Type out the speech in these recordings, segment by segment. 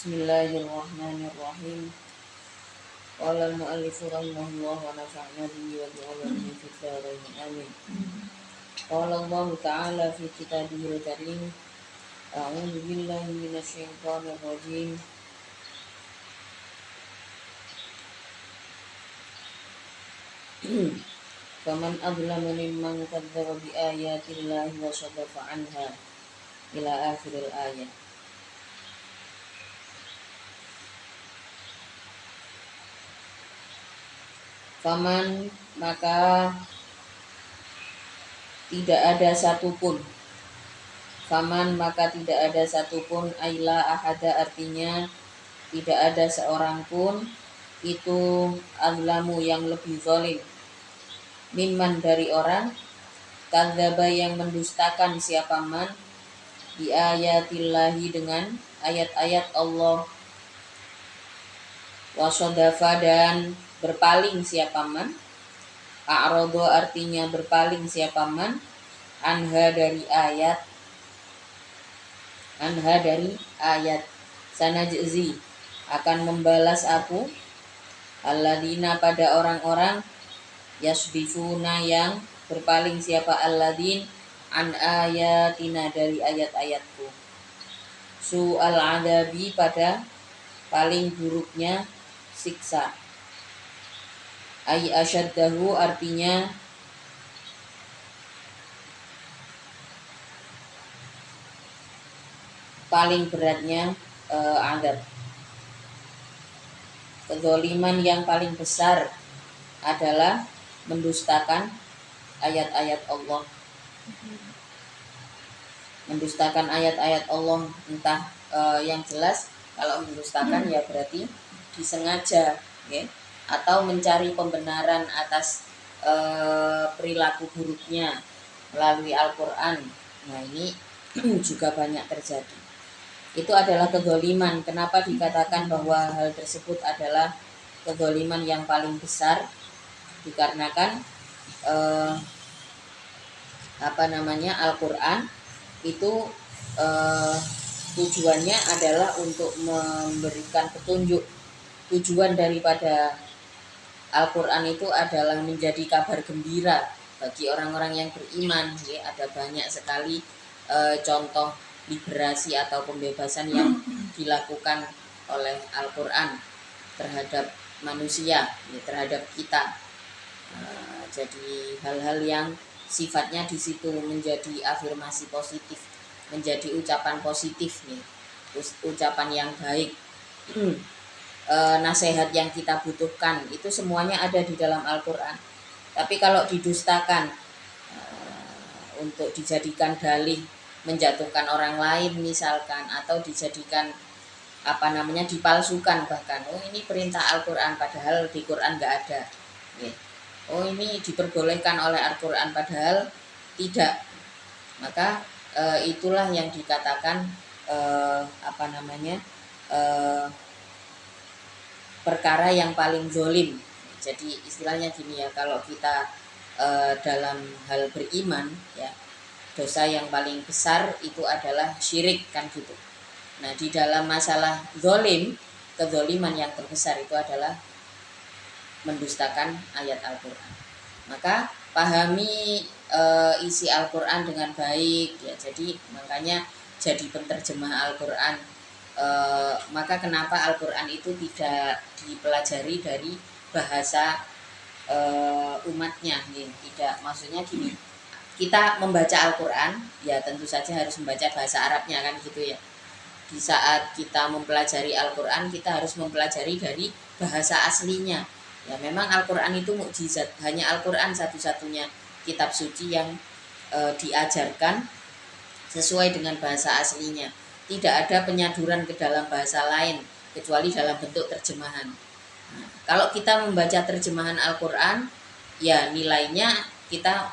Bismillahirrahmanirrahim. Qala al-mu'allifu rahimahullah wa nafa'na bihi wa bi'ulumihi fid dharain amin. Qala Allah ta'ala fi kitabihil karim. A'udzu billahi minasy syaithanir rajim. Faman adlamu mimman kadzdzaba bi ayatillahi wa sadafa anha ila akhiril ayat. Faman, maka tidak ada satupun. Faman, maka tidak ada satupun. Aila ahada, artinya tidak ada seorang pun. Itu azlamu, yang lebih zalim. Mimman, dari orang. Kadzdzaba, yang mendustakan siapa man. Bi ayatillahi, dengan ayat-ayat Allah. Wasadafa, dan berpaling siapa man. A'rado, artinya berpaling siapa man. Anha, dari ayat. Anha, dari ayat. Sanajzi, akan membalas aku. Alladzina, pada orang-orang. Yasdifuna, yang berpaling siapa alladin. An ayatina, dari ayat-ayatku. Su'al adabi, pada paling buruknya siksa. Ay asyaddahu, artinya paling beratnya adab. Kezaliman yang paling besar adalah mendustakan ayat-ayat Allah. Mendustakan ayat-ayat Allah, entah yang jelas kalau mendustakan ya berarti disengaja, ya, atau mencari pembenaran atas perilaku buruknya melalui Al-Quran. Nah, ini juga banyak terjadi. Itu adalah kezaliman. Kenapa dikatakan bahwa hal tersebut adalah kezaliman yang paling besar? Dikarenakan Al-Quran itu tujuannya adalah untuk memberikan petunjuk. Tujuan daripada Al-Quran itu adalah menjadi kabar gembira bagi orang-orang yang beriman. Ya, ada banyak sekali contoh liberasi atau pembebasan yang dilakukan oleh Al-Quran terhadap manusia, ya, terhadap kita. Jadi hal-hal yang sifatnya di situ menjadi afirmasi positif, menjadi ucapan positif, nih, ucapan yang baik. Nasihat yang kita butuhkan itu semuanya ada di dalam Al-Quran. Tapi kalau didustakan untuk dijadikan dalih menjatuhkan orang lain misalkan, atau dijadikan dipalsukan bahkan, oh ini perintah Al-Quran padahal di Quran nggak ada, ya. Oh ini diperbolehkan oleh Al-Quran padahal tidak, maka itulah yang dikatakan perkara yang paling zolim. Jadi istilahnya gini ya, kalau kita dalam hal beriman, ya, dosa yang paling besar itu adalah syirik, kan gitu. Nah, di dalam masalah zolim, kezoliman yang terbesar itu adalah mendustakan ayat Al-Quran. Maka pahami isi Al-Quran dengan baik, ya. Jadi makanya jadi penterjemah Al-Quran. Maka kenapa Al-Quran itu tidak dipelajari dari bahasa umatnya, ya. Tidak, maksudnya gini, kita membaca Al-Quran ya tentu saja harus membaca bahasa Arabnya, kan gitu ya. Di saat kita mempelajari Al-Quran, kita harus mempelajari dari bahasa aslinya. Ya, memang Al-Quran itu mukjizat, hanya Al-Quran satu-satunya kitab suci yang diajarkan sesuai dengan bahasa aslinya. Tidak ada penyaduran ke dalam bahasa lain kecuali dalam bentuk terjemahan. Nah, kalau kita membaca terjemahan Al-Qur'an, ya nilainya kita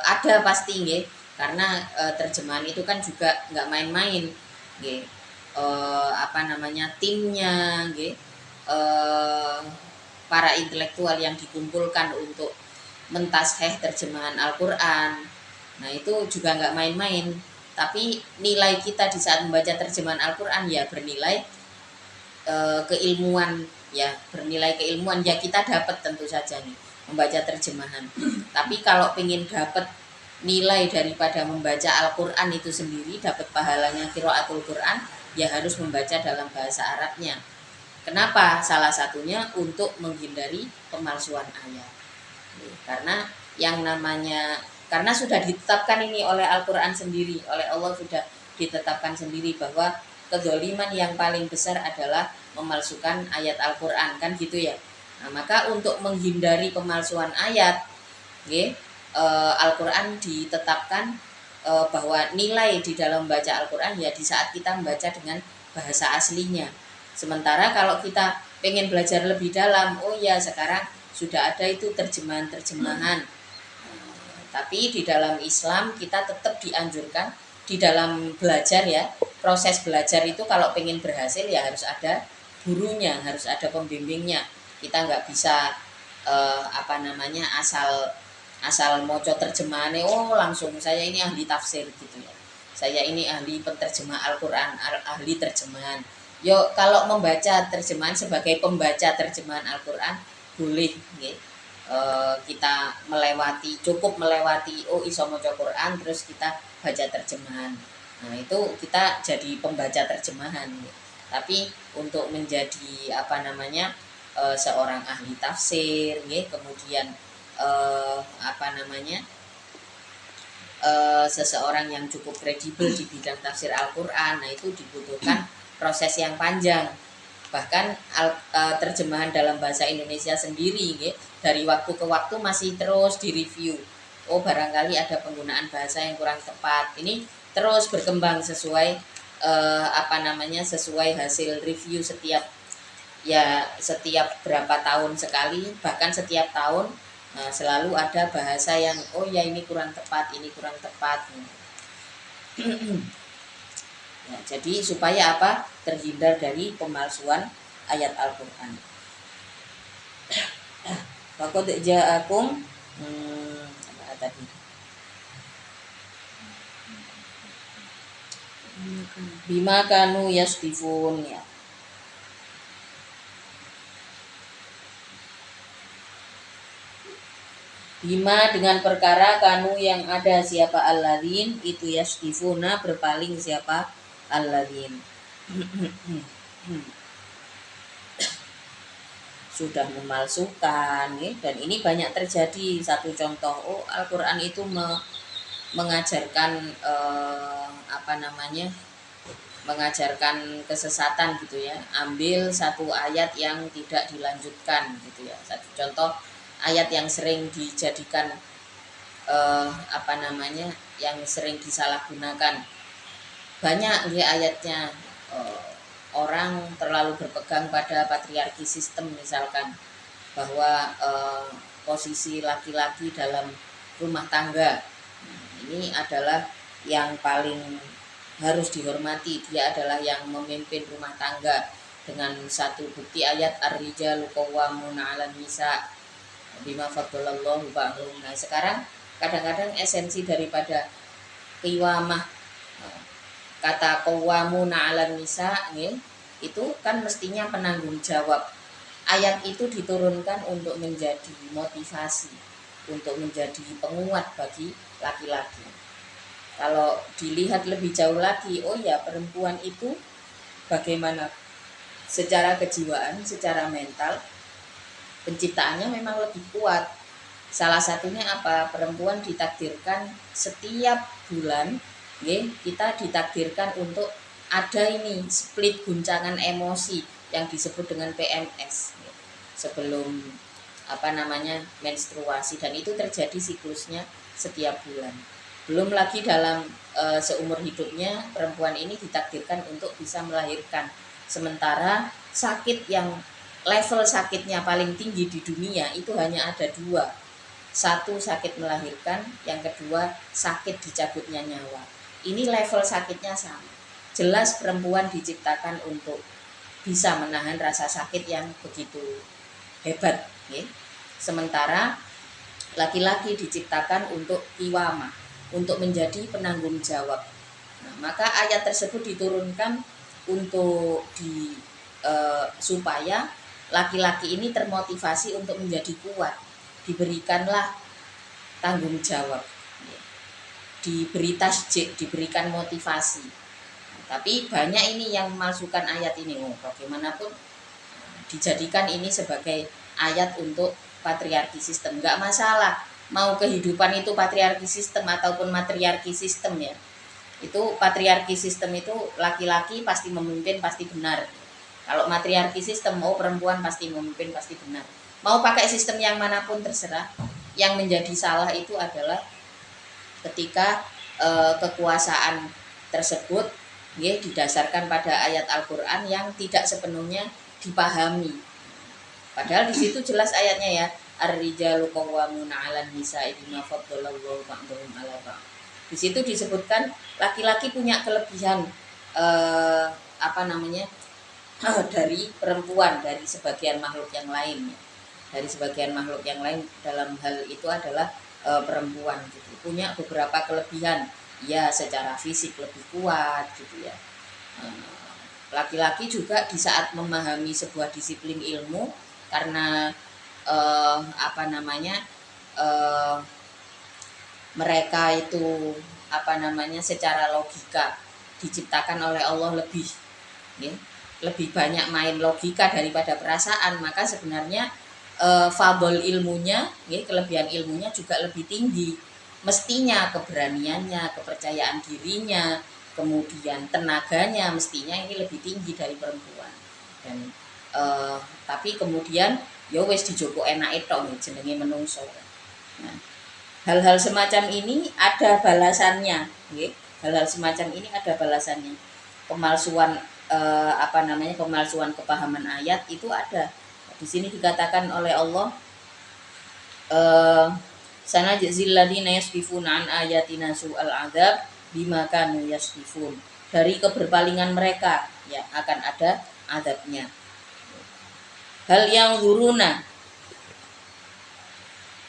ada pasti nggih, karena terjemahan itu kan juga nggak main-main nggih. Timnya nggih, para intelektual yang dikumpulkan untuk mentasheh terjemahan Al-Qur'an. Nah, itu juga nggak main-main. Tapi nilai kita di saat membaca terjemahan Al-Qur'an ya bernilai keilmuan, ya bernilai keilmuan ya, kita dapat tentu saja nih membaca terjemahan. Tapi kalau pengen dapat nilai daripada membaca Al-Qur'an itu sendiri, dapat pahalanya qiraatul Qur'an, ya harus membaca dalam bahasa Arabnya. Kenapa? Salah satunya untuk menghindari pemalsuan ayat. Karena sudah ditetapkan ini oleh Al-Qur'an sendiri, oleh Allah sudah ditetapkan sendiri bahwa kezaliman yang paling besar adalah memalsukan ayat Al-Qur'an, kan gitu ya. Nah, maka untuk menghindari pemalsuan ayat, Al-Qur'an ditetapkan bahwa nilai di dalam membaca Al-Qur'an ya di saat kita membaca dengan bahasa aslinya. Sementara kalau kita pengen belajar lebih dalam, oh ya sekarang sudah ada itu terjemahan-terjemahan. Tapi di dalam Islam kita tetap dianjurkan di dalam belajar ya, proses belajar itu kalau pengen berhasil ya harus ada gurunya, harus ada pembimbingnya. Kita nggak bisa asal moco terjemahannya, oh langsung saya ini ahli tafsir gitu ya, saya ini ahli penterjemah Al-Qur'an, ahli terjemahan. Yo, kalau membaca terjemahan sebagai pembaca terjemahan Al-Qur'an boleh gitu. Kita cukup melewati oh iso maca Quran terus kita baca terjemahan. Nah, itu kita jadi pembaca terjemahan. Tapi untuk menjadi seorang ahli tafsir, kemudian seseorang yang cukup kredibel di bidang tafsir Al-Qur'an, nah itu dibutuhkan proses yang panjang. Bahkan terjemahan dalam bahasa Indonesia sendiri dari waktu ke waktu masih terus direview. Oh, barangkali ada penggunaan bahasa yang kurang tepat. Ini terus berkembang sesuai sesuai hasil review setiap berapa tahun sekali, bahkan setiap tahun selalu ada bahasa yang oh ya ini kurang tepat, ini kurang tepat. Ya, jadi supaya apa? Terhindar dari pemalsuan ayat Al-Qur'an. Faqad ja'akum tadi. Bima kanu yasdifun ya. Bima dengan perkara kanu yang ada siapa alladzin itu yasdifuna berpaling siapa alladzin. Sudah memalsukan ya. Dan ini banyak terjadi. Satu contoh, oh Al-Qur'an itu mengajarkan mengajarkan kesesatan gitu ya. Ambil satu ayat yang tidak dilanjutkan gitu ya. Satu contoh ayat yang sering dijadikan yang sering disalahgunakan. Banyak ya ayatnya. Orang terlalu berpegang pada patriarki sistem misalkan, bahwa posisi laki-laki dalam rumah tangga ini adalah yang paling harus dihormati, dia adalah yang memimpin rumah tangga dengan satu bukti ayat ar-rijalu qawwamuna 'alan nisa bima faddalallahu ba'dhum. Nah, sekarang kadang-kadang esensi daripada qiwamah, kata qawwamuna 'alan nisa itu kan mestinya penanggung jawab. Ayat itu diturunkan untuk menjadi motivasi, untuk menjadi penguat bagi laki-laki. Kalau dilihat lebih jauh lagi, oh ya perempuan itu bagaimana secara kejiwaan, secara mental, penciptaannya memang lebih kuat. Salah satunya apa? Perempuan ditakdirkan setiap bulan kita ditakdirkan untuk ada ini split guncangan emosi yang disebut dengan PMS sebelum menstruasi, dan itu terjadi siklusnya setiap bulan. Belum lagi dalam seumur hidupnya perempuan ini ditakdirkan untuk bisa melahirkan. Sementara sakit yang level sakitnya paling tinggi di dunia itu hanya ada dua. Satu sakit melahirkan, yang kedua sakit dicabutnya nyawa. Ini level sakitnya sama. Jelas perempuan diciptakan untuk bisa menahan rasa sakit yang begitu hebat. Ya. Sementara laki-laki diciptakan untuk kiwama, untuk menjadi penanggung jawab. Nah, maka ayat tersebut diturunkan untuk supaya laki-laki ini termotivasi untuk menjadi kuat, diberikanlah tanggung jawab, diberi tasjid, diberikan motivasi. Tapi banyak ini yang memasukkan ayat ini, bagaimanapun dijadikan ini sebagai ayat untuk patriarki sistem. Nggak masalah mau kehidupan itu patriarki sistem ataupun matriarki sistem ya. Itu patriarki sistem itu laki-laki pasti memimpin, pasti benar. Kalau matriarki sistem mau perempuan pasti memimpin, pasti benar. Mau pakai sistem yang manapun terserah. Yang menjadi salah itu adalah ketika kekuasaan tersebut didasarkan pada ayat Al-Qur'an yang tidak sepenuhnya dipahami. Padahal di situ jelas ayatnya ya, ar-rijalu qawwamuna 'alan nisa'i bima faddalallahu ba'dahum 'ala ba'd. Di situ disebutkan laki-laki punya kelebihan dari perempuan, dari sebagian makhluk yang lain. Dari sebagian makhluk yang lain dalam hal itu adalah perempuan gitu. Punya beberapa kelebihan. Ya, secara fisik lebih kuat gitu ya. Laki-laki juga di saat memahami sebuah disiplin ilmu karena mereka itu secara logika diciptakan oleh Allah lebih banyak main logika daripada perasaan, maka sebenarnya fadl ilmunya, kelebihan ilmunya juga lebih tinggi. Mestinya keberaniannya, kepercayaan dirinya, kemudian tenaganya mestinya ini lebih tinggi dari perempuan. Dan tapi kemudian ya wis dijoko enake tok jenenge menungso. Nah, hal-hal semacam ini ada balasannya, nggih. Hal-hal semacam ini ada balasannya. Pemalsuan pemalsuan kepahaman ayat itu ada. Di sini dikatakan oleh Allah sanajzil ladzina yasdifuna an ayatina su'al adzab bima kanu yasdifun. Dari keberpalingan mereka ya akan ada azabnya. Hal yang huruna,